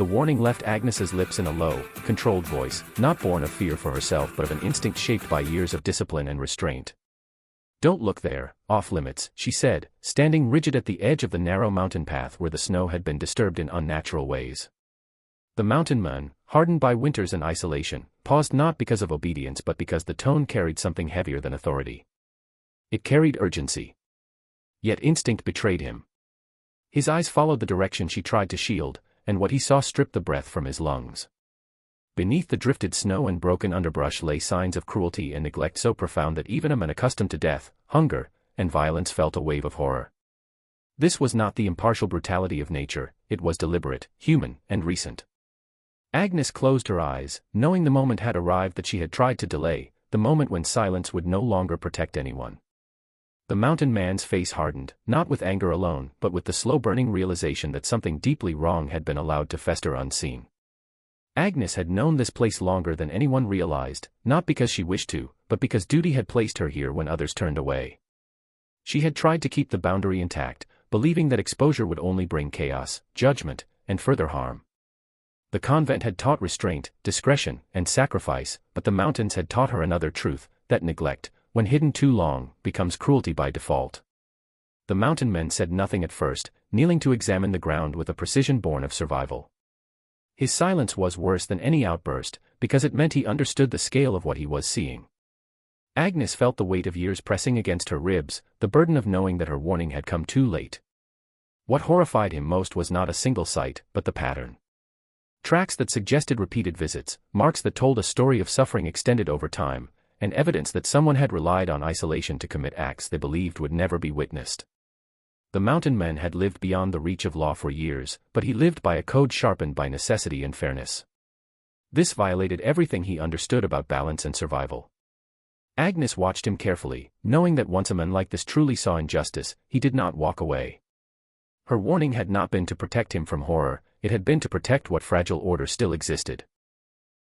The warning left Agnes's lips in a low, controlled voice, not born of fear for herself but of an instinct shaped by years of discipline and restraint. "Don't look there, off limits," she said, standing rigid at the edge of the narrow mountain path where the snow had been disturbed in unnatural ways. The mountain men, hardened by winters and isolation, paused not because of obedience but because the tone carried something heavier than authority. It carried urgency. Yet instinct betrayed him. His eyes followed the direction she tried to shield, and what he saw stripped the breath from his lungs. Beneath the drifted snow and broken underbrush lay signs of cruelty and neglect so profound that even a man accustomed to death, hunger, and violence felt a wave of horror. This was not the impartial brutality of nature, it was deliberate, human, and recent. Agnes closed her eyes, knowing the moment had arrived that she had tried to delay, the moment when silence would no longer protect anyone. The mountain man's face hardened, not with anger alone, but with the slow-burning realization that something deeply wrong had been allowed to fester unseen. Agnes had known this place longer than anyone realized, not because she wished to, but because duty had placed her here when others turned away. She had tried to keep the boundary intact, believing that exposure would only bring chaos, judgment, and further harm. The convent had taught restraint, discretion, and sacrifice, but the mountains had taught her another truth, that neglect, when hidden too long, becomes cruelty by default. The mountain men said nothing at first, kneeling to examine the ground with a precision born of survival. His silence was worse than any outburst, because it meant he understood the scale of what he was seeing. Agnes felt the weight of years pressing against her ribs, the burden of knowing that her warning had come too late. What horrified him most was not a single sight, but the pattern. Tracks that suggested repeated visits, marks that told a story of suffering extended over time, and evidence that someone had relied on isolation to commit acts they believed would never be witnessed. The mountain men had lived beyond the reach of law for years, but he lived by a code sharpened by necessity and fairness. This violated everything he understood about balance and survival. Agnes watched him carefully, knowing that once a man like this truly saw injustice, he did not walk away. Her warning had not been to protect him from horror, it had been to protect what fragile order still existed.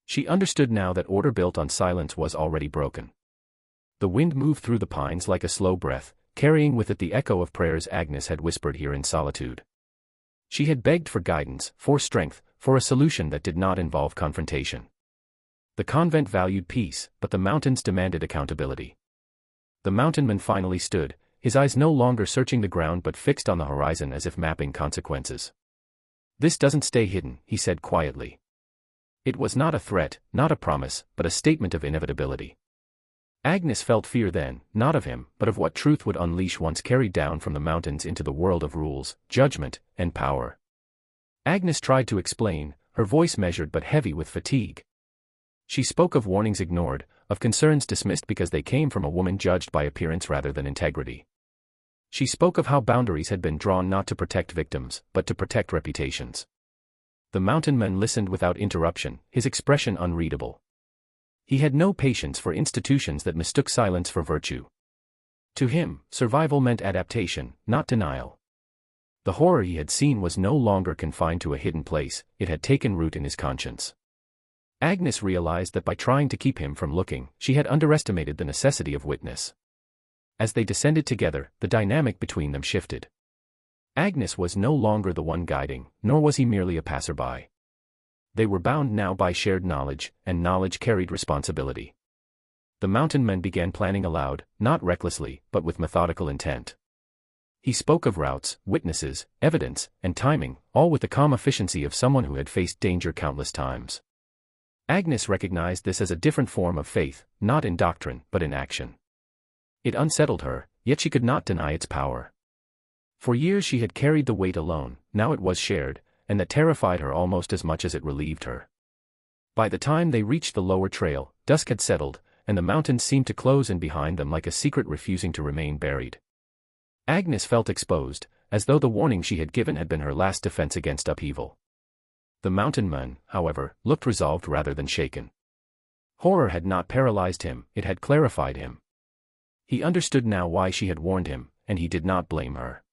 She understood now that order built on silence was already broken. The wind moved through the pines like a slow breath, carrying with it the echo of prayers Agnes had whispered here in solitude. She had begged for guidance, for strength, for a solution that did not involve confrontation. The convent valued peace, but the mountains demanded accountability. The mountain man finally stood, his eyes no longer searching the ground but fixed on the horizon as if mapping consequences. "This doesn't stay hidden," he said quietly. It was not a threat, not a promise, but a statement of inevitability. Agnes felt fear then, not of him, but of what truth would unleash once carried down from the mountains into the world of rules, judgment, and power. Agnes tried to explain, her voice measured but heavy with fatigue. She spoke of warnings ignored, of concerns dismissed because they came from a woman judged by appearance rather than integrity. She spoke of how boundaries had been drawn not to protect victims, but to protect reputations. The mountain man listened without interruption, his expression unreadable. He had no patience for institutions that mistook silence for virtue. To him, survival meant adaptation, not denial. The horror he had seen was no longer confined to a hidden place, it had taken root in his conscience. Agnes realized that by trying to keep him from looking, she had underestimated the necessity of witness. As they descended together, the dynamic between them shifted. Agnes was no longer the one guiding, nor was he merely a passerby. They were bound now by shared knowledge, and knowledge carried responsibility. The mountain men began planning aloud, not recklessly, but with methodical intent. He spoke of routes, witnesses, evidence, and timing, all with the calm efficiency of someone who had faced danger countless times. Agnes recognized this as a different form of faith, not in doctrine, but in action. It unsettled her, yet she could not deny its power. For years she had carried the weight alone, now it was shared, and that terrified her almost as much as it relieved her. By the time they reached the lower trail, dusk had settled, and the mountains seemed to close in behind them like a secret refusing to remain buried. Agnes felt exposed, as though the warning she had given had been her last defense against upheaval. The mountain man, however, looked resolved rather than shaken. Horror had not paralyzed him, it had clarified him. He understood now why she had warned him, and he did not blame her.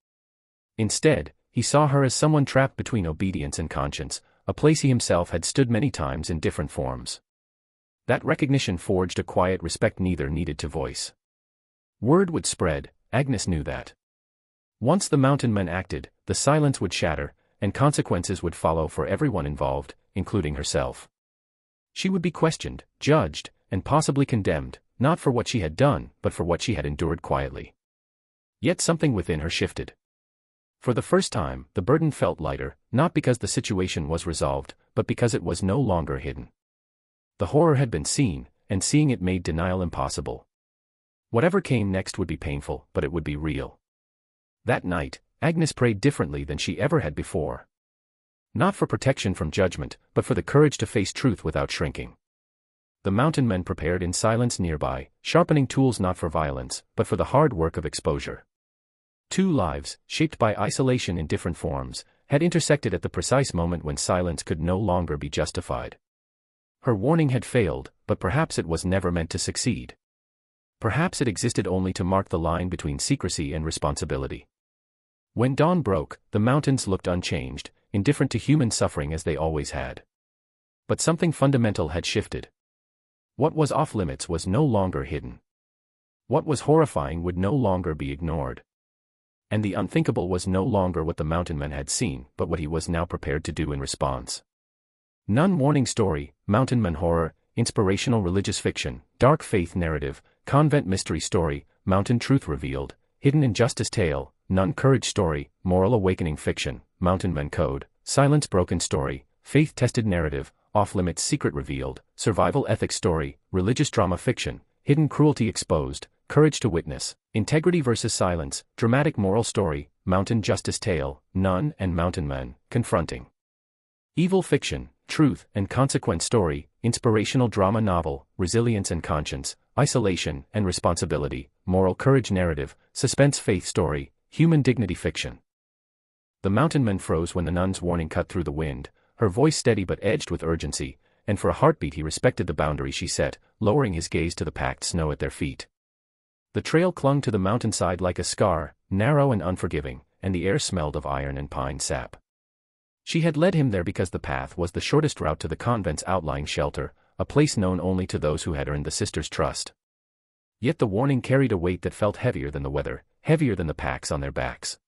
Instead, he saw her as someone trapped between obedience and conscience, a place he himself had stood many times in different forms. That recognition forged a quiet respect neither needed to voice. Word would spread, Agnes knew that. Once the mountain men acted, the silence would shatter, and consequences would follow for everyone involved, including herself. She would be questioned, judged, and possibly condemned, not for what she had done, but for what she had endured quietly. Yet something within her shifted. For the first time, the burden felt lighter, not because the situation was resolved, but because it was no longer hidden. The horror had been seen, and seeing it made denial impossible. Whatever came next would be painful, but it would be real. That night, Agnes prayed differently than she ever had before. Not for protection from judgment, but for the courage to face truth without shrinking. The mountain men prepared in silence nearby, sharpening tools not for violence, but for the hard work of exposure. Two lives, shaped by isolation in different forms, had intersected at the precise moment when silence could no longer be justified. Her warning had failed, but perhaps it was never meant to succeed. Perhaps it existed only to mark the line between secrecy and responsibility. When dawn broke, the mountains looked unchanged, indifferent to human suffering as they always had. But something fundamental had shifted. What was off-limits was no longer hidden. What was horrifying would no longer be ignored. And the unthinkable was no longer what the mountain man had seen, but what he was now prepared to do in response. Nun warning story, mountain man horror, inspirational religious fiction, dark faith narrative, convent mystery story, mountain truth revealed, hidden injustice tale, nun courage story, moral awakening fiction, mountain man code, silence broken story, faith tested narrative, off-limits secret revealed, survival ethics story, religious drama fiction, hidden cruelty exposed, courage to witness, integrity versus silence, dramatic moral story, mountain justice tale, nun and mountain man, confronting evil fiction, truth and consequence story, inspirational drama novel, resilience and conscience, isolation and responsibility, moral courage narrative, suspense faith story, human dignity fiction. The mountain man froze when the nun's warning cut through the wind, her voice steady but edged with urgency, and for a heartbeat he respected the boundary she set, lowering his gaze to the packed snow at their feet. The trail clung to the mountainside like a scar, narrow and unforgiving, and the air smelled of iron and pine sap. She had led him there because the path was the shortest route to the convent's outlying shelter, a place known only to those who had earned the sisters' trust. Yet the warning carried a weight that felt heavier than the weather, heavier than the packs on their backs.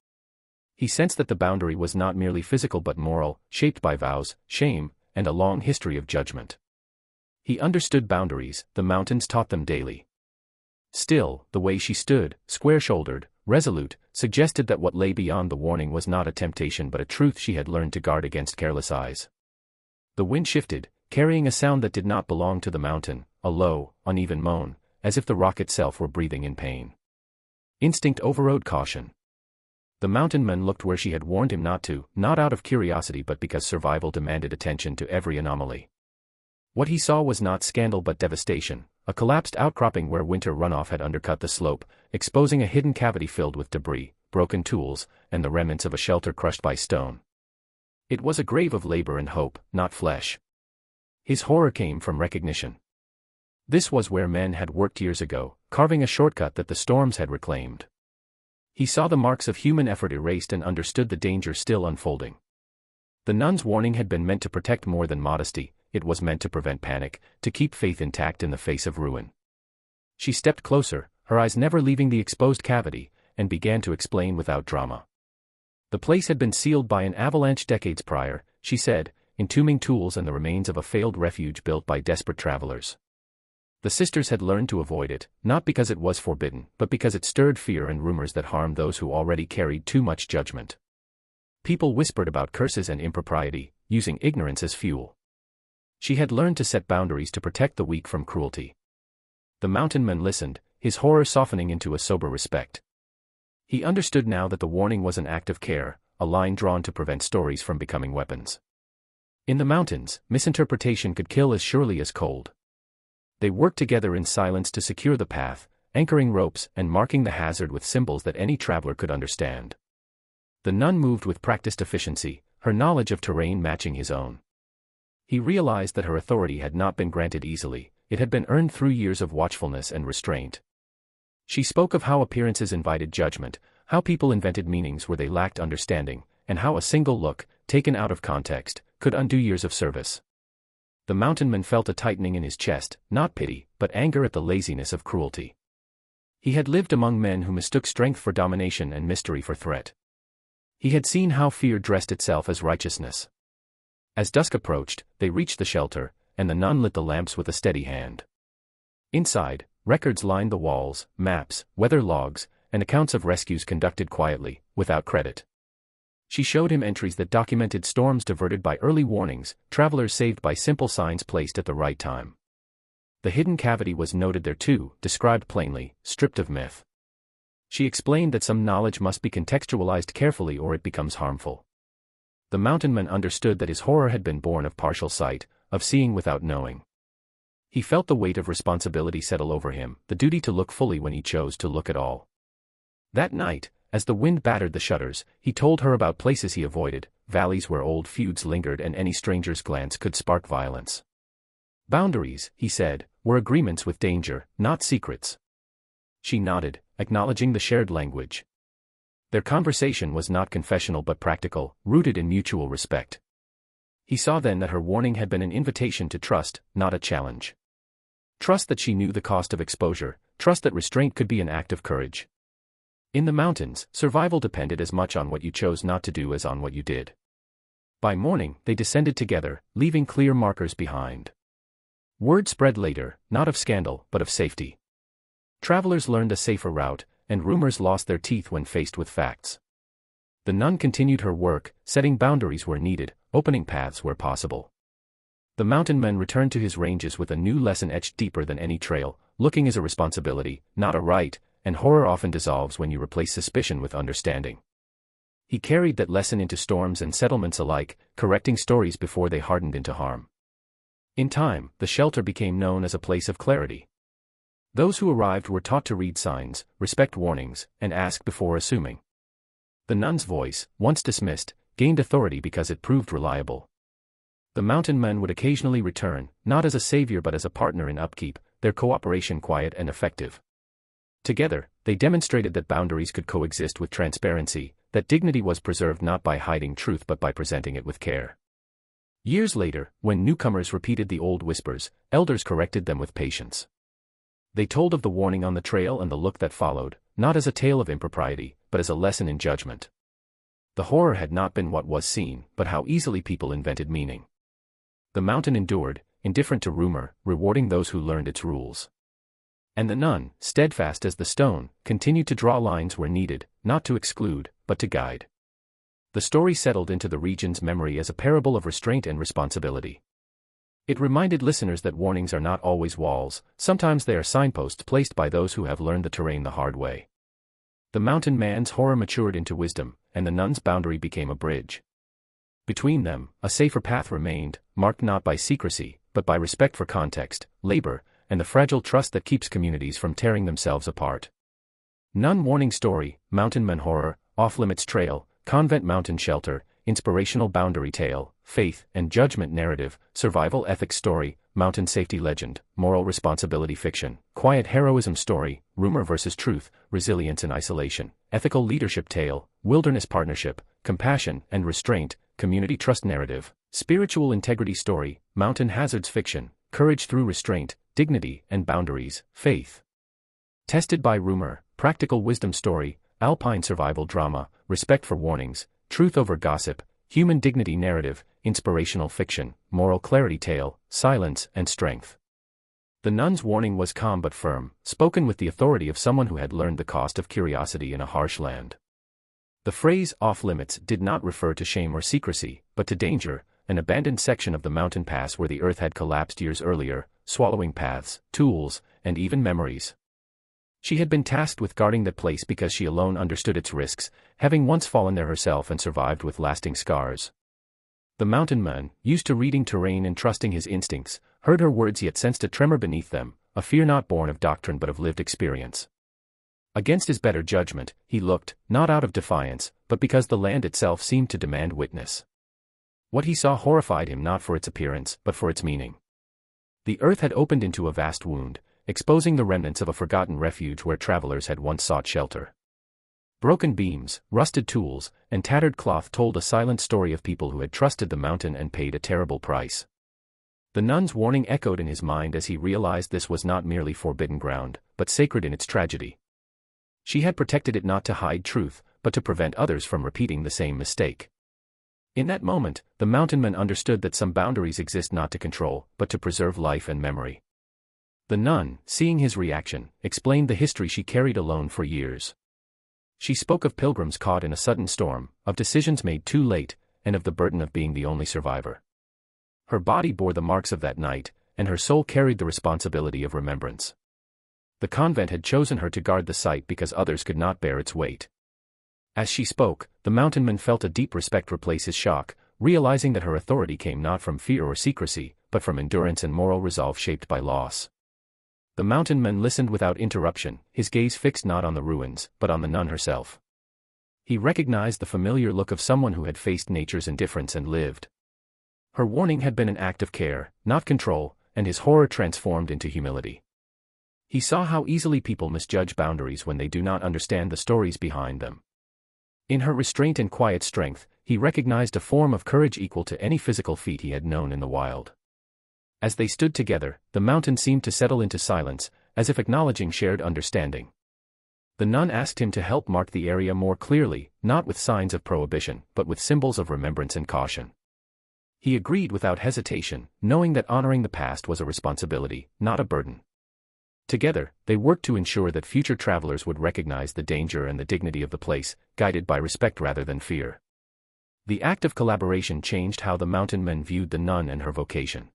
He sensed that the boundary was not merely physical but moral, shaped by vows, shame, and a long history of judgment. He understood boundaries, the mountains taught them daily. Still, the way she stood, square-shouldered, resolute, suggested that what lay beyond the warning was not a temptation but a truth she had learned to guard against careless eyes. The wind shifted, carrying a sound that did not belong to the mountain, a low, uneven moan, as if the rock itself were breathing in pain. Instinct overrode caution. The mountain man looked where she had warned him not to, not out of curiosity but because survival demanded attention to every anomaly. What he saw was not scandal but devastation, a collapsed outcropping where winter runoff had undercut the slope, exposing a hidden cavity filled with debris, broken tools, and the remnants of a shelter crushed by stone. It was a grave of labor and hope, not flesh. His horror came from recognition. This was where men had worked years ago, carving a shortcut that the storms had reclaimed. He saw the marks of human effort erased and understood the danger still unfolding. The nun's warning had been meant to protect more than modesty, it was meant to prevent panic, to keep faith intact in the face of ruin. She stepped closer, her eyes never leaving the exposed cavity, and began to explain without drama. The place had been sealed by an avalanche decades prior, she said, entombing tools and the remains of a failed refuge built by desperate travelers. The sisters had learned to avoid it, not because it was forbidden, but because it stirred fear and rumors that harmed those who already carried too much judgment. People whispered about curses and impropriety, using ignorance as fuel. She had learned to set boundaries to protect the weak from cruelty. The mountain man listened, his horror softening into a sober respect. He understood now that the warning was an act of care, a line drawn to prevent stories from becoming weapons. In the mountains, misinterpretation could kill as surely as cold. They worked together in silence to secure the path, anchoring ropes and marking the hazard with symbols that any traveler could understand. The nun moved with practiced efficiency, her knowledge of terrain matching his own. He realized that her authority had not been granted easily, it had been earned through years of watchfulness and restraint. She spoke of how appearances invited judgment, how people invented meanings where they lacked understanding, and how a single look, taken out of context, could undo years of service. The mountain man felt a tightening in his chest, not pity, but anger at the laziness of cruelty. He had lived among men who mistook strength for domination and mystery for threat. He had seen how fear dressed itself as righteousness. As dusk approached, they reached the shelter, and the nun lit the lamps with a steady hand. Inside, records lined the walls, maps, weather logs, and accounts of rescues conducted quietly, without credit. She showed him entries that documented storms diverted by early warnings, travelers saved by simple signs placed at the right time. The hidden cavity was noted there too, described plainly, stripped of myth. She explained that some knowledge must be contextualized carefully or it becomes harmful. The mountain man understood that his horror had been born of partial sight, of seeing without knowing. He felt the weight of responsibility settle over him, the duty to look fully when he chose to look at all. That night, as the wind battered the shutters, he told her about places he avoided, valleys where old feuds lingered and any stranger's glance could spark violence. Boundaries, he said, were agreements with danger, not secrets. She nodded, acknowledging the shared language. Their conversation was not confessional but practical, rooted in mutual respect. He saw then that her warning had been an invitation to trust, not a challenge. Trust that she knew the cost of exposure, trust that restraint could be an act of courage. In the mountains, survival depended as much on what you chose not to do as on what you did. By morning, they descended together, leaving clear markers behind. Word spread later, not of scandal, but of safety. Travelers learned a safer route, and rumors lost their teeth when faced with facts. The nun continued her work, setting boundaries where needed, opening paths where possible. The mountain man returned to his ranges with a new lesson etched deeper than any trail: looking is a responsibility, not a right, and horror often dissolves when you replace suspicion with understanding. He carried that lesson into storms and settlements alike, correcting stories before they hardened into harm. In time, the shelter became known as a place of clarity. Those who arrived were taught to read signs, respect warnings, and ask before assuming. The nun's voice, once dismissed, gained authority because it proved reliable. The mountain men would occasionally return, not as a savior but as a partner in upkeep, their cooperation quiet and effective. Together, they demonstrated that boundaries could coexist with transparency, that dignity was preserved not by hiding truth but by presenting it with care. Years later, when newcomers repeated the old whispers, elders corrected them with patience. They told of the warning on the trail and the look that followed, not as a tale of impropriety, but as a lesson in judgment. The horror had not been what was seen, but how easily people invented meaning. The mountain endured, indifferent to rumor, rewarding those who learned its rules. And the nun, steadfast as the stone, continued to draw lines where needed, not to exclude, but to guide. The story settled into the region's memory as a parable of restraint and responsibility. It reminded listeners that warnings are not always walls, sometimes they are signposts placed by those who have learned the terrain the hard way. The mountain man's horror matured into wisdom, and the nun's boundary became a bridge. Between them, a safer path remained, marked not by secrecy, but by respect for context, labor, and the fragile trust that keeps communities from tearing themselves apart. Nun warning story, mountain man horror, off-limits trail, convent mountain shelter, inspirational boundary tale, faith and judgment narrative, survival ethics story, mountain safety legend, moral responsibility fiction, quiet heroism story, rumor versus truth, resilience and isolation, ethical leadership tale, wilderness partnership, compassion and restraint, community trust narrative, spiritual integrity story, mountain hazards fiction, courage through restraint, dignity and boundaries, faith. Tested by rumor, practical wisdom story, alpine survival drama, respect for warnings, truth over gossip, human dignity narrative, inspirational fiction, moral clarity tale, silence and strength. The nun's warning was calm but firm, spoken with the authority of someone who had learned the cost of curiosity in a harsh land. The phrase off-limits did not refer to shame or secrecy, but to danger, an abandoned section of the mountain pass where the earth had collapsed years earlier, swallowing paths, tools, and even memories. She had been tasked with guarding that place because she alone understood its risks, having once fallen there herself and survived with lasting scars. The mountain man, used to reading terrain and trusting his instincts, heard her words yet sensed a tremor beneath them, a fear not born of doctrine but of lived experience. Against his better judgment, he looked, not out of defiance, but because the land itself seemed to demand witness. What he saw horrified him not for its appearance, but for its meaning. The earth had opened into a vast wound, exposing the remnants of a forgotten refuge where travelers had once sought shelter. Broken beams, rusted tools, and tattered cloth told a silent story of people who had trusted the mountain and paid a terrible price. The nun's warning echoed in his mind as he realized this was not merely forbidden ground, but sacred in its tragedy. She had protected it not to hide truth, but to prevent others from repeating the same mistake. In that moment, the mountain men understood that some boundaries exist not to control, but to preserve life and memory. The nun, seeing his reaction, explained the history she carried alone for years. She spoke of pilgrims caught in a sudden storm, of decisions made too late, and of the burden of being the only survivor. Her body bore the marks of that night, and her soul carried the responsibility of remembrance. The convent had chosen her to guard the site because others could not bear its weight. As she spoke, the mountain man felt a deep respect replace his shock, realizing that her authority came not from fear or secrecy, but from endurance and moral resolve shaped by loss. The mountain man listened without interruption, his gaze fixed not on the ruins, but on the nun herself. He recognized the familiar look of someone who had faced nature's indifference and lived. Her warning had been an act of care, not control, and his horror transformed into humility. He saw how easily people misjudge boundaries when they do not understand the stories behind them. In her restraint and quiet strength, he recognized a form of courage equal to any physical feat he had known in the wild. As they stood together, the mountain seemed to settle into silence, as if acknowledging shared understanding. The nun asked him to help mark the area more clearly, not with signs of prohibition, but with symbols of remembrance and caution. He agreed without hesitation, knowing that honoring the past was a responsibility, not a burden. Together, they worked to ensure that future travelers would recognize the danger and the dignity of the place, guided by respect rather than fear. The act of collaboration changed how the mountain men viewed the nun and her vocation.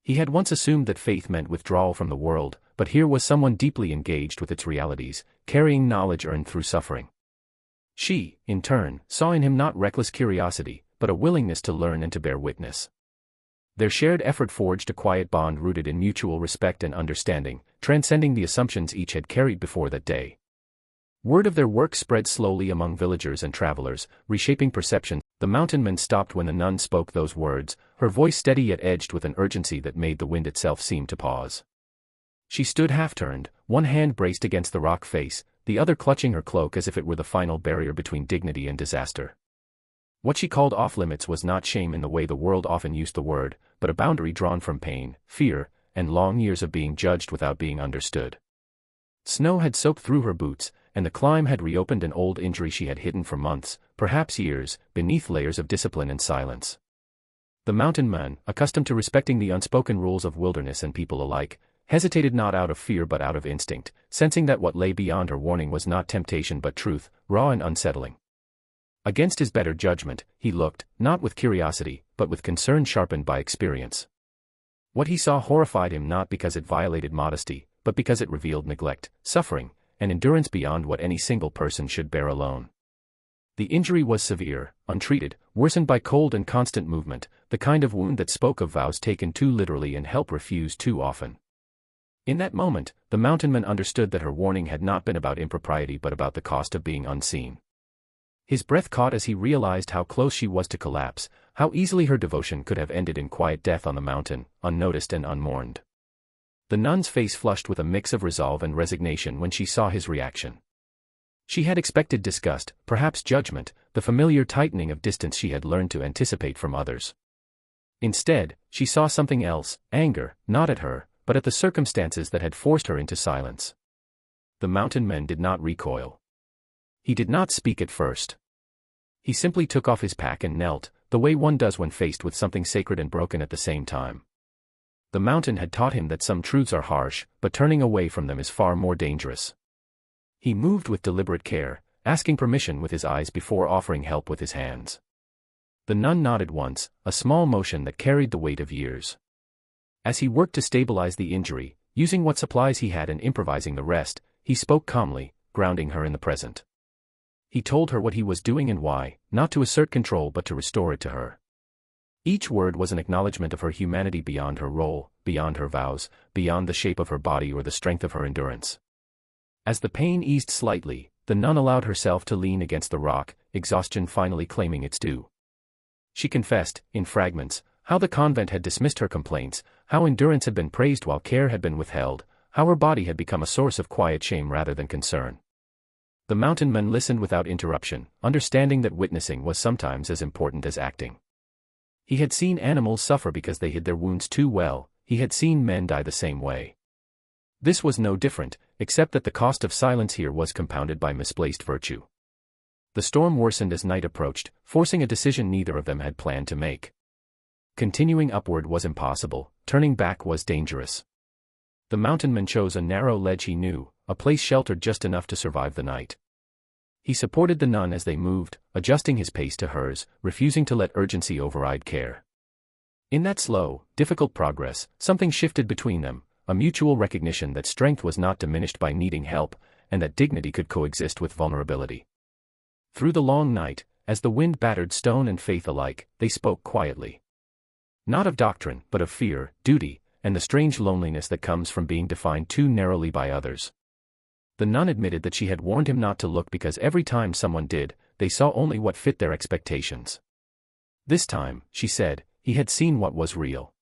He had once assumed that faith meant withdrawal from the world, but here was someone deeply engaged with its realities, carrying knowledge earned through suffering. She, in turn, saw in him not reckless curiosity, but a willingness to learn and to bear witness. Their shared effort forged a quiet bond rooted in mutual respect and understanding, transcending the assumptions each had carried before that day. Word of their work spread slowly among villagers and travelers, reshaping perception. The mountain men stopped when the nun spoke those words, her voice steady yet edged with an urgency that made the wind itself seem to pause. She stood half-turned, one hand braced against the rock face, the other clutching her cloak as if it were the final barrier between dignity and disaster. What she called off-limits was not shame in the way the world often used the word, but a boundary drawn from pain, fear, and long years of being judged without being understood. Snow had soaked through her boots, and the climb had reopened an old injury she had hidden for months, perhaps years, beneath layers of discipline and silence. The mountain man, accustomed to respecting the unspoken rules of wilderness and people alike, hesitated not out of fear but out of instinct, sensing that what lay beyond her warning was not temptation but truth, raw and unsettling. Against his better judgment, he looked, not with curiosity, but with concern sharpened by experience. What he saw horrified him not because it violated modesty, but because it revealed neglect, suffering, and endurance beyond what any single person should bear alone. The injury was severe, untreated, worsened by cold and constant movement, the kind of wound that spoke of vows taken too literally and help refused too often. In that moment, the mountain man understood that her warning had not been about impropriety but about the cost of being unseen. His breath caught as he realized how close she was to collapse, how easily her devotion could have ended in quiet death on the mountain, unnoticed and unmourned. The nun's face flushed with a mix of resolve and resignation when she saw his reaction. She had expected disgust, perhaps judgment, the familiar tightening of distance she had learned to anticipate from others. Instead, she saw something else, anger, not at her, but at the circumstances that had forced her into silence. The mountain men did not recoil. He did not speak at first. He simply took off his pack and knelt, the way one does when faced with something sacred and broken at the same time. The mountain had taught him that some truths are harsh, but turning away from them is far more dangerous. He moved with deliberate care, asking permission with his eyes before offering help with his hands. The nun nodded once, a small motion that carried the weight of years. As he worked to stabilize the injury, using what supplies he had and improvising the rest, he spoke calmly, grounding her in the present. He told her what he was doing and why, not to assert control but to restore it to her. Each word was an acknowledgement of her humanity beyond her role, beyond her vows, beyond the shape of her body or the strength of her endurance. As the pain eased slightly, the nun allowed herself to lean against the rock, exhaustion finally claiming its due. She confessed, in fragments, how the convent had dismissed her complaints, how endurance had been praised while care had been withheld, how her body had become a source of quiet shame rather than concern. The mountain men listened without interruption, understanding that witnessing was sometimes as important as acting. He had seen animals suffer because they hid their wounds too well, he had seen men die the same way. This was no different, except that the cost of silence here was compounded by misplaced virtue. The storm worsened as night approached, forcing a decision neither of them had planned to make. Continuing upward was impossible, turning back was dangerous. The mountainman chose a narrow ledge he knew, a place sheltered just enough to survive the night. He supported the nun as they moved, adjusting his pace to hers, refusing to let urgency override care. In that slow, difficult progress, something shifted between them, a mutual recognition that strength was not diminished by needing help, and that dignity could coexist with vulnerability. Through the long night, as the wind battered stone and faith alike, they spoke quietly. Not of doctrine, but of fear, duty, and the strange loneliness that comes from being defined too narrowly by others. The nun admitted that she had warned him not to look because every time someone did, they saw only what fit their expectations. This time, she said, he had seen what was real.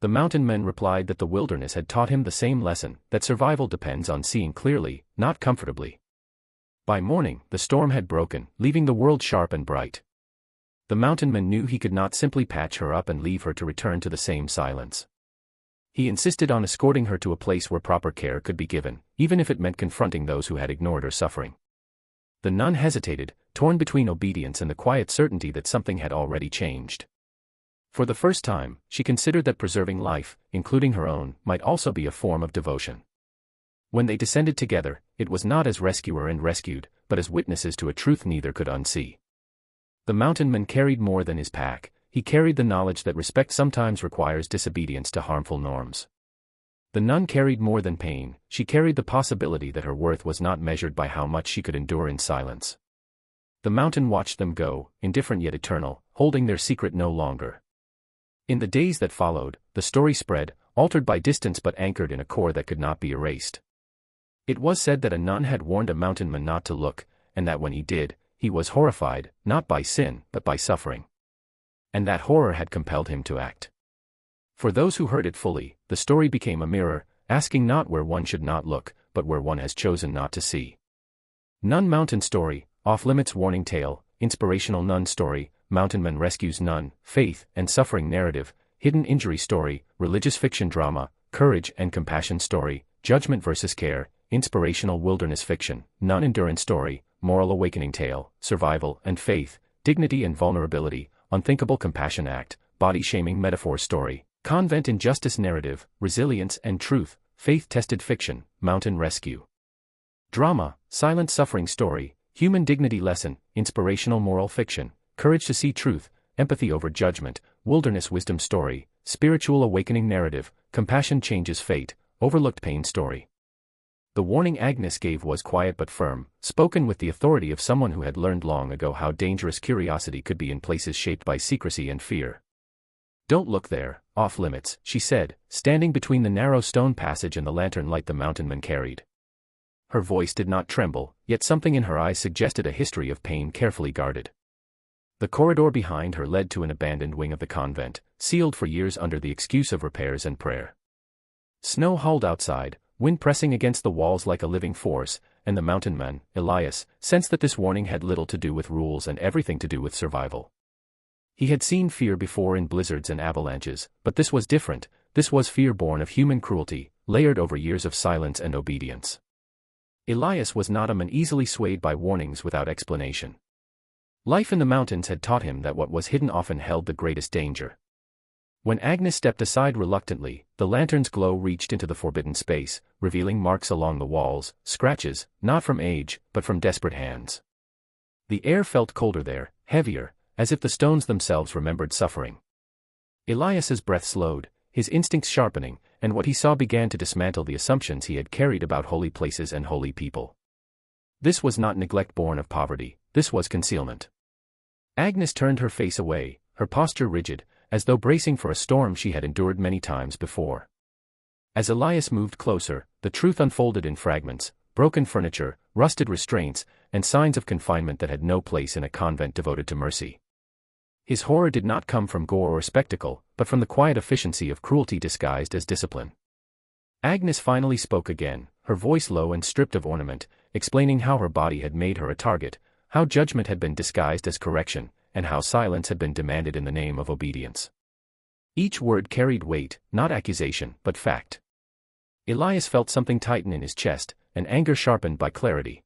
The mountain men replied that the wilderness had taught him the same lesson, that survival depends on seeing clearly, not comfortably. By morning, the storm had broken, leaving the world sharp and bright. The mountain man knew he could not simply patch her up and leave her to return to the same silence. He insisted on escorting her to a place where proper care could be given, even if it meant confronting those who had ignored her suffering. The nun hesitated, torn between obedience and the quiet certainty that something had already changed. For the first time, she considered that preserving life, including her own, might also be a form of devotion. When they descended together, it was not as rescuer and rescued, but as witnesses to a truth neither could unsee. The mountain man carried more than his pack. He carried the knowledge that respect sometimes requires disobedience to harmful norms. The nun carried more than pain, she carried the possibility that her worth was not measured by how much she could endure in silence. The mountain watched them go, indifferent yet eternal, holding their secret no longer. In the days that followed, the story spread, altered by distance but anchored in a core that could not be erased. It was said that a nun had warned a mountainman not to look, and that when he did, he was horrified, not by sin, but by suffering. And that horror had compelled him to act. For those who heard it fully, the story became a mirror, asking not where one should not look, but where one has chosen not to see. Nun Mountain Story, Off-Limits Warning Tale, Inspirational Nun Story, Mountainman Rescues Nun, Faith and Suffering Narrative, Hidden Injury Story, Religious Fiction Drama, Courage and Compassion Story, Judgment versus Care, Inspirational Wilderness Fiction, Nun Endurance Story, Moral Awakening Tale, Survival and Faith, Dignity and Vulnerability, Unthinkable Compassion Act, Body-Shaming Metaphor Story, Convent Injustice Narrative, Resilience and Truth, Faith-Tested Fiction, Mountain Rescue Drama, Silent Suffering Story, Human Dignity Lesson, Inspirational Moral Fiction, Courage to See Truth, Empathy Over Judgment, Wilderness Wisdom Story, Spiritual Awakening Narrative, Compassion Changes Fate, Overlooked Pain Story. The warning Agnes gave was quiet but firm, spoken with the authority of someone who had learned long ago how dangerous curiosity could be in places shaped by secrecy and fear. "Don't look there, off limits," she said, standing between the narrow stone passage and the lantern light the mountainman carried. Her voice did not tremble, yet something in her eyes suggested a history of pain carefully guarded. The corridor behind her led to an abandoned wing of the convent, sealed for years under the excuse of repairs and prayer. Snow hauled outside, wind pressing against the walls like a living force, and the mountainman, Elias, sensed that this warning had little to do with rules and everything to do with survival. He had seen fear before in blizzards and avalanches, but this was different. This was fear born of human cruelty, layered over years of silence and obedience. Elias was not a man easily swayed by warnings without explanation. Life in the mountains had taught him that what was hidden often held the greatest danger. When Agnes stepped aside reluctantly, the lantern's glow reached into the forbidden space, revealing marks along the walls, scratches, not from age, but from desperate hands. The air felt colder there, heavier, as if the stones themselves remembered suffering. Elias's breath slowed, his instincts sharpening, and what he saw began to dismantle the assumptions he had carried about holy places and holy people. This was not neglect born of poverty, this was concealment. Agnes turned her face away, her posture rigid, as though bracing for a storm she had endured many times before. As Elias moved closer, the truth unfolded in fragments, broken furniture, rusted restraints, and signs of confinement that had no place in a convent devoted to mercy. His horror did not come from gore or spectacle, but from the quiet efficiency of cruelty disguised as discipline. Agnes finally spoke again, her voice low and stripped of ornament, explaining how her body had made her a target, how judgment had been disguised as correction, and how silence had been demanded in the name of obedience. Each word carried weight, not accusation, but fact. Elias felt something tighten in his chest, an anger sharpened by clarity.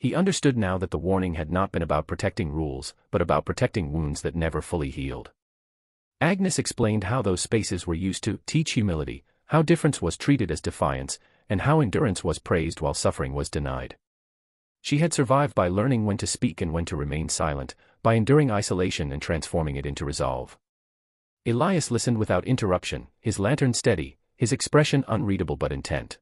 He understood now that the warning had not been about protecting rules, but about protecting wounds that never fully healed. Agnes explained how those spaces were used to teach humility, how difference was treated as defiance, and how endurance was praised while suffering was denied. She had survived by learning when to speak and when to remain silent, by enduring isolation and transforming it into resolve. Elias listened without interruption, his lantern steady, his expression unreadable but intent.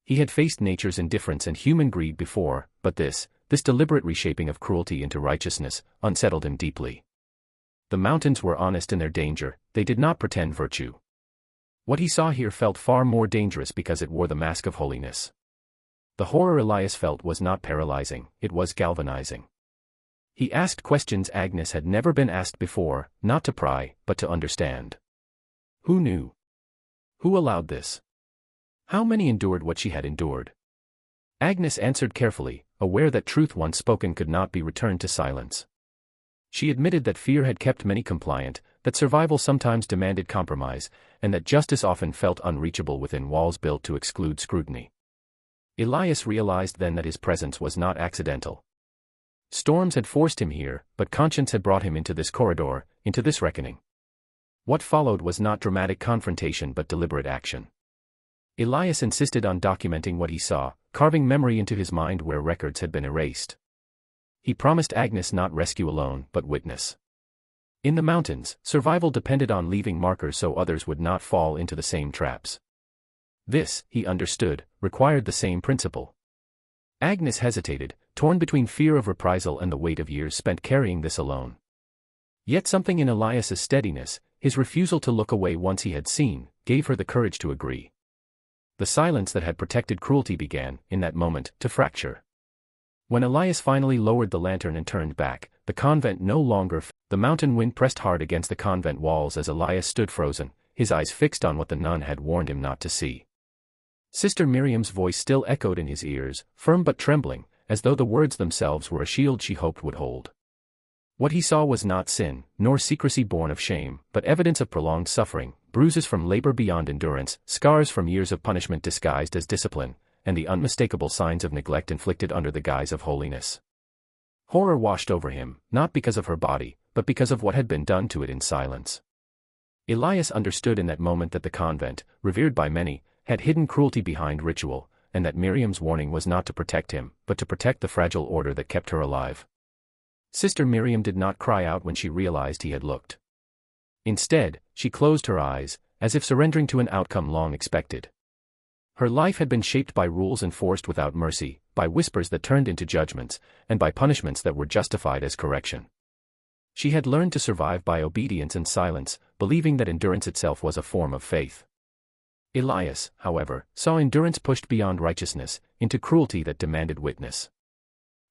He had faced nature's indifference and human greed before, but this deliberate reshaping of cruelty into righteousness, unsettled him deeply. The mountains were honest in their danger, they did not pretend virtue. What he saw here felt far more dangerous because it wore the mask of holiness. The horror Elias felt was not paralyzing, it was galvanizing. He asked questions Agnes had never been asked before, not to pry, but to understand. Who knew? Who allowed this? How many endured what she had endured? Agnes answered carefully, aware that truth once spoken could not be returned to silence. She admitted that fear had kept many compliant, that survival sometimes demanded compromise, and that justice often felt unreachable within walls built to exclude scrutiny. Elias realized then that his presence was not accidental. Storms had forced him here, but conscience had brought him into this corridor, into this reckoning. What followed was not dramatic confrontation but deliberate action. Elias insisted on documenting what he saw, carving memory into his mind where records had been erased. He promised Agnes not rescue alone, but witness. In the mountains, survival depended on leaving markers so others would not fall into the same traps. This, he understood, required the same principle. Agnes hesitated, torn between fear of reprisal and the weight of years spent carrying this alone. Yet something in Elias's steadiness, his refusal to look away once he had seen, gave her the courage to agree. The silence that had protected cruelty began, in that moment, to fracture. When Elias finally lowered the lantern and turned back, the convent no longer the mountain wind pressed hard against the convent walls as Elias stood frozen, his eyes fixed on what the nun had warned him not to see. Sister Miriam's voice still echoed in his ears, firm but trembling, as though the words themselves were a shield she hoped would hold. What he saw was not sin, nor secrecy born of shame, but evidence of prolonged suffering, bruises from labor beyond endurance, scars from years of punishment disguised as discipline, and the unmistakable signs of neglect inflicted under the guise of holiness. Horror washed over him, not because of her body, but because of what had been done to it in silence. Elias understood in that moment that the convent, revered by many, had hidden cruelty behind ritual, and that Miriam's warning was not to protect him, but to protect the fragile order that kept her alive. Sister Miriam did not cry out when she realized he had looked. Instead, she closed her eyes, as if surrendering to an outcome long expected. Her life had been shaped by rules enforced without mercy, by whispers that turned into judgments, and by punishments that were justified as correction. She had learned to survive by obedience and silence, believing that endurance itself was a form of faith. Elias, however, saw endurance pushed beyond righteousness, into cruelty that demanded witness.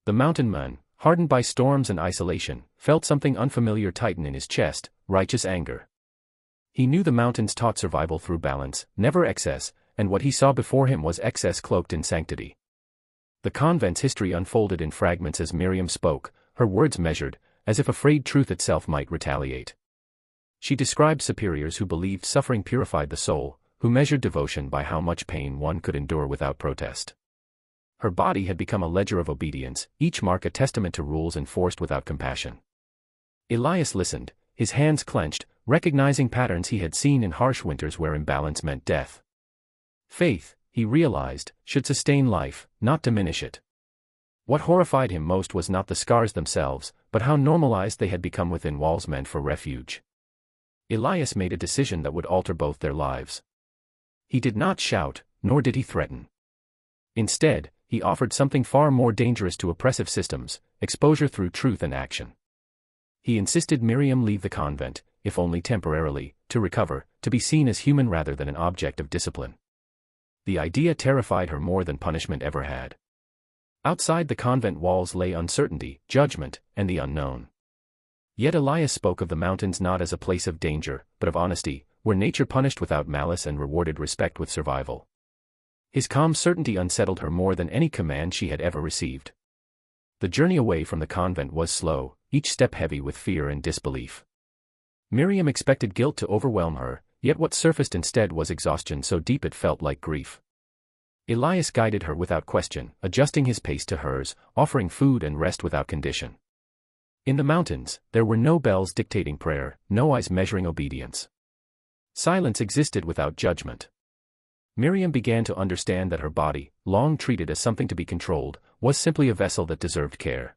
The mountain man, hardened by storms and isolation, felt something unfamiliar tighten in his chest, righteous anger. He knew the mountains taught survival through balance, never excess, and what he saw before him was excess cloaked in sanctity. The convent's history unfolded in fragments as Miriam spoke, her words measured, as if afraid truth itself might retaliate. She described superiors who believed suffering purified the soul, who measured devotion by how much pain one could endure without protest. Her body had become a ledger of obedience, each mark a testament to rules enforced without compassion. Elias listened, his hands clenched, recognizing patterns he had seen in harsh winters where imbalance meant death. Faith, he realized, should sustain life, not diminish it. What horrified him most was not the scars themselves, but how normalized they had become within walls meant for refuge. Elias made a decision that would alter both their lives. He did not shout, nor did he threaten. Instead, he offered something far more dangerous to oppressive systems, exposure through truth and action. He insisted Miriam leave the convent, if only temporarily, to recover, to be seen as human rather than an object of discipline. The idea terrified her more than punishment ever had. Outside the convent walls lay uncertainty, judgment, and the unknown. Yet Elias spoke of the mountains not as a place of danger, but of honesty, where nature punished without malice and rewarded respect with survival. His calm certainty unsettled her more than any command she had ever received. The journey away from the convent was slow, each step heavy with fear and disbelief. Miriam expected guilt to overwhelm her, yet what surfaced instead was exhaustion so deep it felt like grief. Elias guided her without question, adjusting his pace to hers, offering food and rest without condition. In the mountains, there were no bells dictating prayer, no eyes measuring obedience. Silence existed without judgment. Miriam began to understand that her body, long treated as something to be controlled, was simply a vessel that deserved care.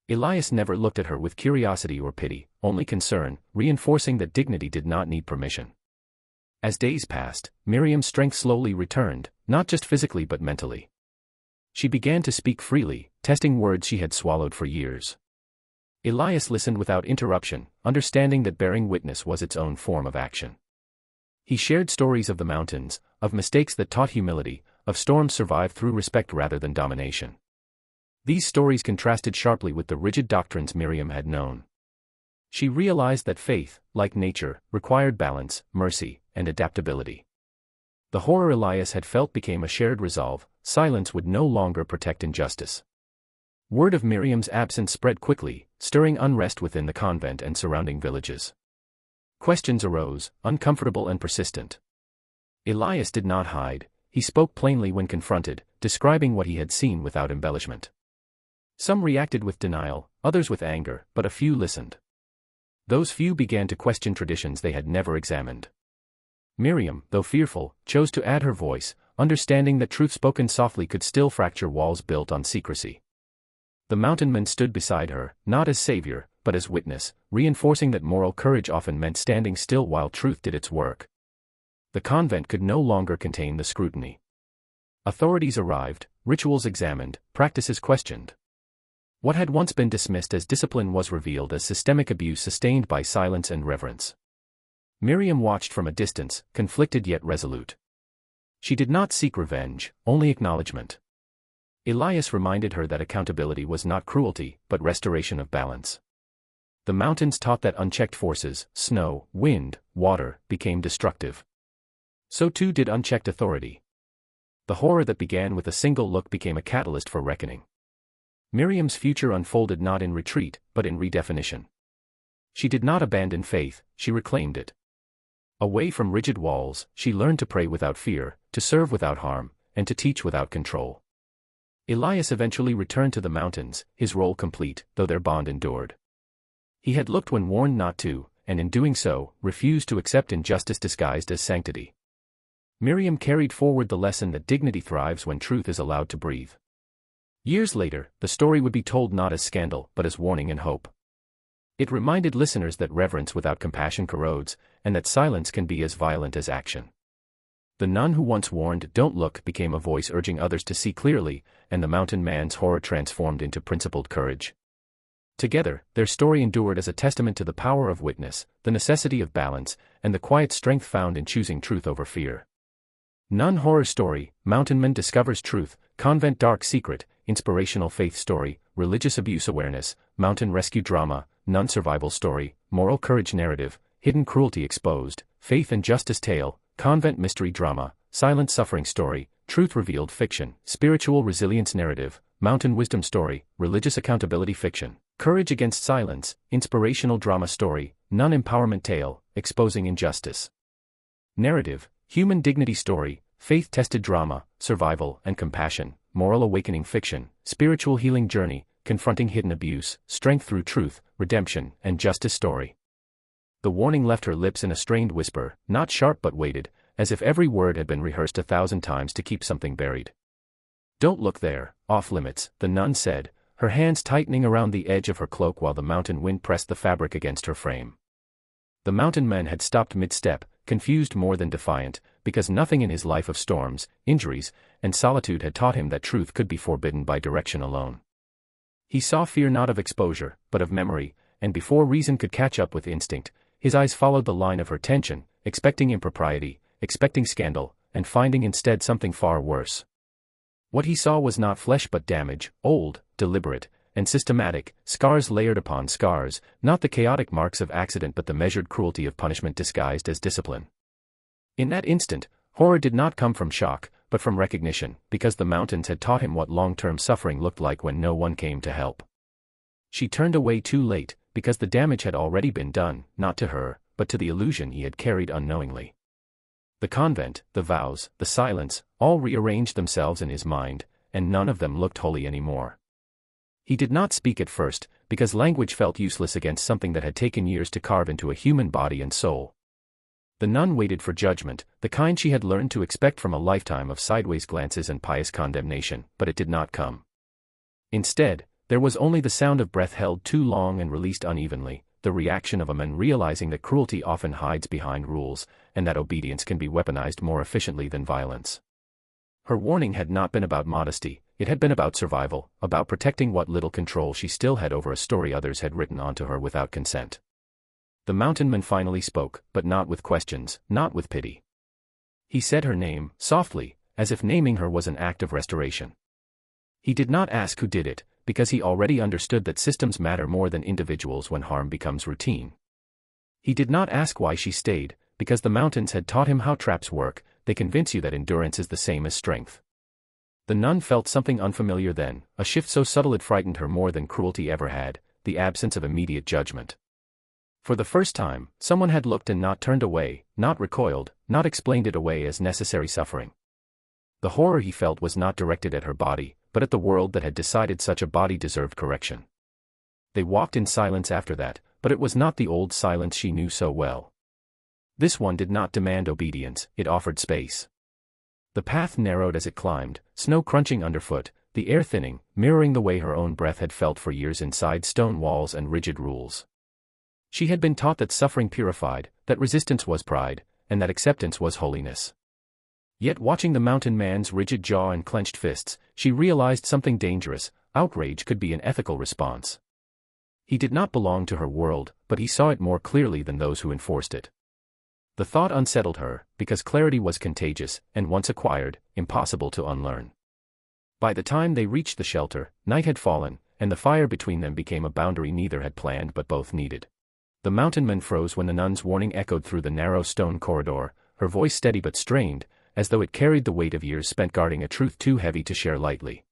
Elias never looked at her with curiosity or pity, only concern, reinforcing that dignity did not need permission. As days passed, Miriam's strength slowly returned, not just physically but mentally. She began to speak freely, testing words she had swallowed for years. Elias listened without interruption, understanding that bearing witness was its own form of action. He shared stories of the mountains, of mistakes that taught humility, of storms survived through respect rather than domination. These stories contrasted sharply with the rigid doctrines Miriam had known. She realized that faith, like nature, required balance, mercy, and adaptability. The horror Elias had felt became a shared resolve: silence would no longer protect injustice. Word of Miriam's absence spread quickly, stirring unrest within the convent and surrounding villages. Questions arose, uncomfortable and persistent. Elias did not hide, he spoke plainly when confronted, describing what he had seen without embellishment. Some reacted with denial, others with anger, but a few listened. Those few began to question traditions they had never examined. Miriam, though fearful, chose to add her voice, understanding that truth spoken softly could still fracture walls built on secrecy. The mountain men stood beside her, not as savior, but as witness, reinforcing that moral courage often meant standing still while truth did its work. The convent could no longer contain the scrutiny. Authorities arrived, rituals examined, practices questioned. What had once been dismissed as discipline was revealed as systemic abuse sustained by silence and reverence. Miriam watched from a distance, conflicted yet resolute. She did not seek revenge, only acknowledgement. Elias reminded her that accountability was not cruelty, but restoration of balance. The mountains taught that unchecked forces, snow, wind, water, became destructive. So too did unchecked authority. The horror that began with a single look became a catalyst for reckoning. Miriam's future unfolded not in retreat, but in redefinition. She did not abandon faith, she reclaimed it. Away from rigid walls, she learned to pray without fear, to serve without harm, and to teach without control. Elias eventually returned to the mountains, his role complete, though their bond endured. He had looked when warned not to, and in doing so, refused to accept injustice disguised as sanctity. Miriam carried forward the lesson that dignity thrives when truth is allowed to breathe. Years later, the story would be told not as scandal, but as warning and hope. It reminded listeners that reverence without compassion corrodes, and that silence can be as violent as action. The nun who once warned, "Don't look," became a voice urging others to see clearly, and the mountain man's horror transformed into principled courage. Together, their story endured as a testament to the power of witness, the necessity of balance, and the quiet strength found in choosing truth over fear. Nun horror story, mountain man discovers truth, convent dark secret, inspirational faith story, religious abuse awareness, mountain rescue drama, nun survival story, moral courage narrative, hidden cruelty exposed, faith and justice tale, convent mystery drama, silent suffering story, truth revealed fiction, spiritual resilience narrative, mountain wisdom story, religious accountability fiction, courage against silence, inspirational drama story, nun empowerment tale, exposing injustice. Narrative, human dignity story, faith-tested drama, survival and compassion, moral awakening fiction, spiritual healing journey, confronting hidden abuse, strength through truth, redemption, and justice story. The warning left her lips in a strained whisper, not sharp but weighted, as if every word had been rehearsed 1,000 times to keep something buried. "Don't look there, off limits," the nun said, her hands tightening around the edge of her cloak while the mountain wind pressed the fabric against her frame. The mountain man had stopped mid-step, confused more than defiant, because nothing in his life of storms, injuries, and solitude had taught him that truth could be forbidden by direction alone. He saw fear not of exposure, but of memory, and before reason could catch up with instinct, his eyes followed the line of her tension, expecting impropriety, expecting scandal, and finding instead something far worse. What he saw was not flesh but damage, old, deliberate, and systematic, scars layered upon scars, not the chaotic marks of accident but the measured cruelty of punishment disguised as discipline. In that instant, horror did not come from shock, but from recognition, because the mountains had taught him what long-term suffering looked like when no one came to help. She turned away too late, because the damage had already been done, not to her, but to the illusion he had carried unknowingly. The convent, the vows, the silence, all rearranged themselves in his mind, and none of them looked holy anymore. He did not speak at first, because language felt useless against something that had taken years to carve into a human body and soul. The nun waited for judgment, the kind she had learned to expect from a lifetime of sideways glances and pious condemnation, but it did not come. Instead, there was only the sound of breath held too long and released unevenly, the reaction of a man realizing that cruelty often hides behind rules, and that obedience can be weaponized more efficiently than violence. Her warning had not been about modesty, it had been about survival, about protecting what little control she still had over a story others had written onto her without consent. The mountain man finally spoke, but not with questions, not with pity. He said her name, softly, as if naming her was an act of restoration. He did not ask who did it, because he already understood that systems matter more than individuals when harm becomes routine. He did not ask why she stayed, because the mountains had taught him how traps work, they convince you that endurance is the same as strength. The nun felt something unfamiliar then, a shift so subtle it frightened her more than cruelty ever had, the absence of immediate judgment. For the first time, someone had looked and not turned away, not recoiled, not explained it away as necessary suffering. The horror he felt was not directed at her body, but at the world that had decided such a body deserved correction. They walked in silence after that, but it was not the old silence she knew so well. This one did not demand obedience, it offered space. The path narrowed as it climbed, snow crunching underfoot, the air thinning, mirroring the way her own breath had felt for years inside stone walls and rigid rules. She had been taught that suffering purified, that resistance was pride, and that acceptance was holiness. Yet watching the mountain man's rigid jaw and clenched fists, she realized something dangerous: outrage could be an ethical response. He did not belong to her world, but he saw it more clearly than those who enforced it. The thought unsettled her, because clarity was contagious, and once acquired, impossible to unlearn. By the time they reached the shelter, night had fallen, and the fire between them became a boundary neither had planned but both needed. The mountain man froze when the nun's warning echoed through the narrow stone corridor, her voice steady but strained, as though it carried the weight of years spent guarding a truth too heavy to share lightly.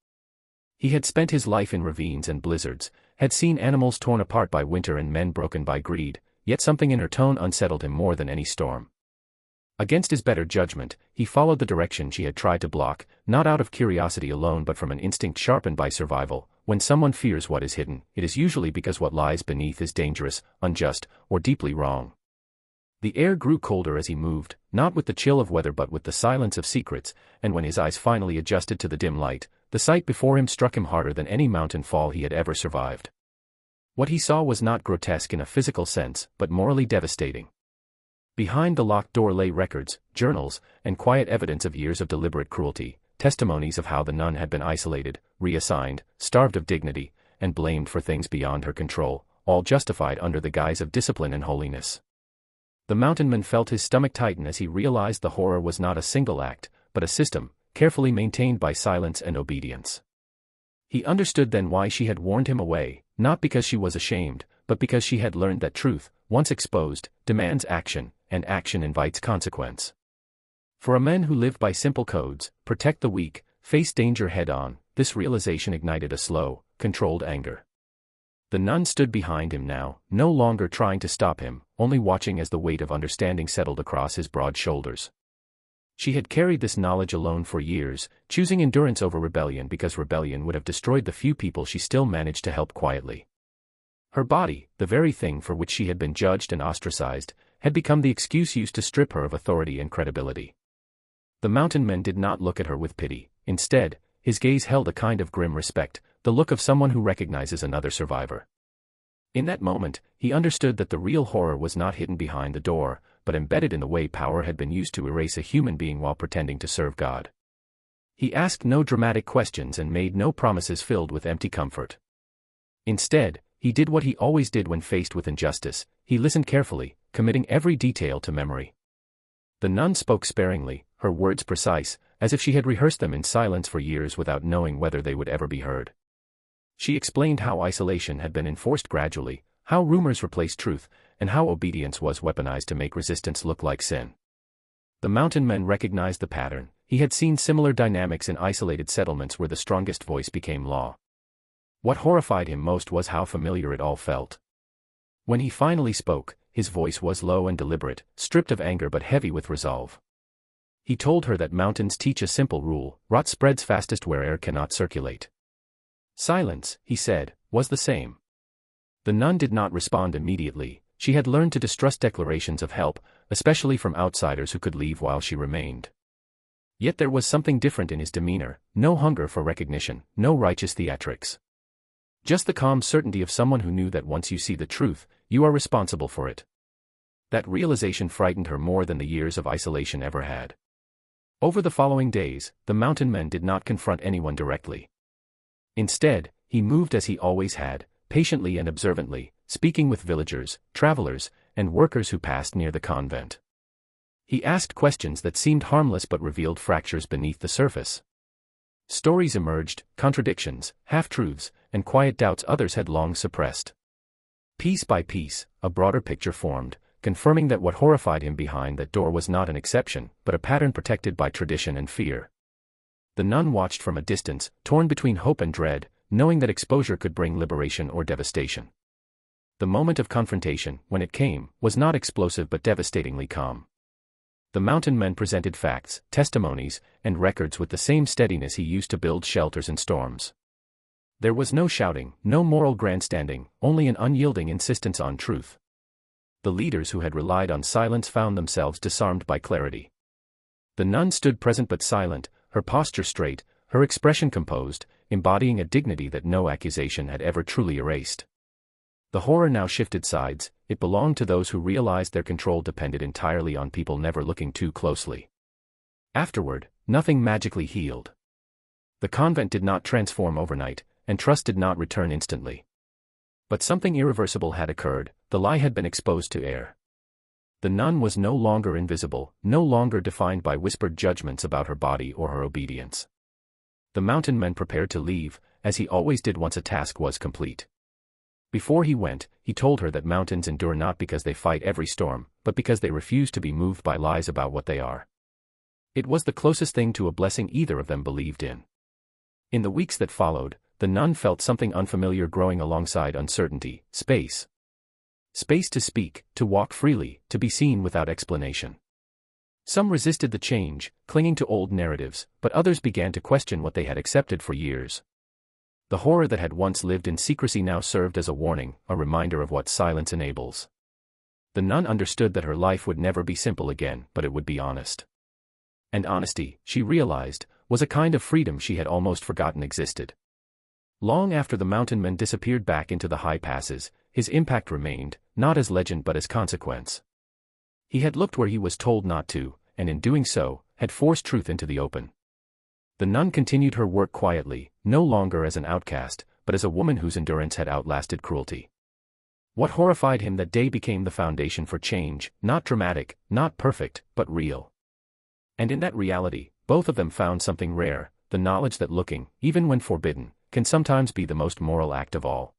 He had spent his life in ravines and blizzards, had seen animals torn apart by winter and men broken by greed, yet something in her tone unsettled him more than any storm. Against his better judgment, he followed the direction she had tried to block, not out of curiosity alone but from an instinct sharpened by survival. When someone fears what is hidden, it is usually because what lies beneath is dangerous, unjust, or deeply wrong. The air grew colder as he moved, not with the chill of weather but with the silence of secrets, and when his eyes finally adjusted to the dim light, the sight before him struck him harder than any mountain fall he had ever survived. What he saw was not grotesque in a physical sense, but morally devastating. Behind the locked door lay records, journals, and quiet evidence of years of deliberate cruelty, testimonies of how the nun had been isolated, reassigned, starved of dignity, and blamed for things beyond her control, all justified under the guise of discipline and holiness. The mountain man felt his stomach tighten as he realized the horror was not a single act, but a system, carefully maintained by silence and obedience. He understood then why she had warned him away, not because she was ashamed, but because she had learned that truth, once exposed, demands action, and action invites consequence. For a man who lived by simple codes, protect the weak, face danger head-on, this realization ignited a slow, controlled anger. The nun stood behind him now, no longer trying to stop him, only watching as the weight of understanding settled across his broad shoulders. She had carried this knowledge alone for years, choosing endurance over rebellion because rebellion would have destroyed the few people she still managed to help quietly. Her body, the very thing for which she had been judged and ostracized, had become the excuse used to strip her of authority and credibility. The mountain man did not look at her with pity. Instead, his gaze held a kind of grim respect, the look of someone who recognizes another survivor. In that moment, he understood that the real horror was not hidden behind the door, but embedded in the way power had been used to erase a human being while pretending to serve God. He asked no dramatic questions and made no promises filled with empty comfort. Instead, he did what he always did when faced with injustice: he listened carefully, committing every detail to memory. The nun spoke sparingly, her words precise, as if she had rehearsed them in silence for years without knowing whether they would ever be heard. She explained how isolation had been enforced gradually, how rumors replaced truth, and how obedience was weaponized to make resistance look like sin. The mountain man recognized the pattern. He had seen similar dynamics in isolated settlements where the strongest voice became law. What horrified him most was how familiar it all felt. When he finally spoke, his voice was low and deliberate, stripped of anger but heavy with resolve. He told her that mountains teach a simple rule: rot spreads fastest where air cannot circulate. Silence, he said, was the same. The nun did not respond immediately. She had learned to distrust declarations of help, especially from outsiders who could leave while she remained. Yet there was something different in his demeanor: no hunger for recognition, no righteous theatrics. Just the calm certainty of someone who knew that once you see the truth, you are responsible for it. That realization frightened her more than the years of isolation ever had. Over the following days, the mountain men did not confront anyone directly. Instead, he moved as he always had, patiently and observantly, speaking with villagers, travelers, and workers who passed near the convent. He asked questions that seemed harmless but revealed fractures beneath the surface. Stories emerged, contradictions, half-truths, and quiet doubts others had long suppressed. Piece by piece, a broader picture formed, confirming that what horrified him behind that door was not an exception, but a pattern protected by tradition and fear. The nun watched from a distance, torn between hope and dread, knowing that exposure could bring liberation or devastation. The moment of confrontation, when it came, was not explosive but devastatingly calm. The mountain men presented facts, testimonies, and records with the same steadiness he used to build shelters in storms. There was no shouting, no moral grandstanding, only an unyielding insistence on truth. The leaders who had relied on silence found themselves disarmed by clarity. The nun stood present but silent, her posture straight, her expression composed, embodying a dignity that no accusation had ever truly erased. The horror now shifted sides. It belonged to those who realized their control depended entirely on people never looking too closely. Afterward, nothing magically healed. The convent did not transform overnight, and trust did not return instantly. But something irreversible had occurred: the lie had been exposed to air. The nun was no longer invisible, no longer defined by whispered judgments about her body or her obedience. The mountain men prepared to leave, as he always did once a task was complete. Before he went, he told her that mountains endure not because they fight every storm, but because they refuse to be moved by lies about what they are. It was the closest thing to a blessing either of them believed in. In the weeks that followed, the nun felt something unfamiliar growing alongside uncertainty: space. Space to speak, to walk freely, to be seen without explanation. Some resisted the change, clinging to old narratives, but others began to question what they had accepted for years. The horror that had once lived in secrecy now served as a warning, a reminder of what silence enables. The nun understood that her life would never be simple again, but it would be honest. And honesty, she realized, was a kind of freedom she had almost forgotten existed. Long after the mountain men disappeared back into the high passes, his impact remained, not as legend but as consequence. He had looked where he was told not to, and in doing so, had forced truth into the open. The nun continued her work quietly, no longer as an outcast, but as a woman whose endurance had outlasted cruelty. What horrified him that day became the foundation for change, not dramatic, not perfect, but real. And in that reality, both of them found something rare: the knowledge that looking, even when forbidden, can sometimes be the most moral act of all.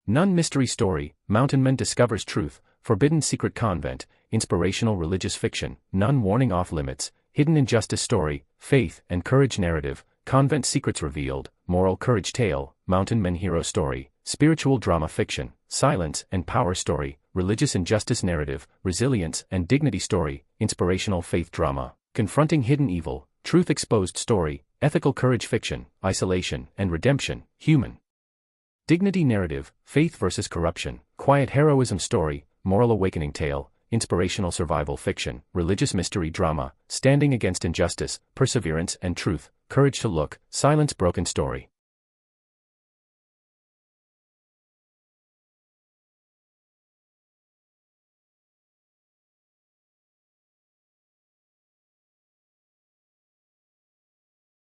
Nun mystery story: mountain man discovers truth, forbidden secret convent, inspirational religious fiction, nun warning off limits, hidden injustice story, faith and courage narrative, convent secrets revealed, moral courage tale, mountain men hero story, spiritual drama fiction, silence and power story, religious injustice narrative, resilience and dignity story, inspirational faith drama, confronting hidden evil, truth exposed story, ethical courage fiction, isolation and redemption, human dignity narrative, faith versus corruption, quiet heroism story, moral awakening tale, inspirational survival fiction, religious mystery drama, standing against injustice, perseverance and truth, courage to look, silence broken story.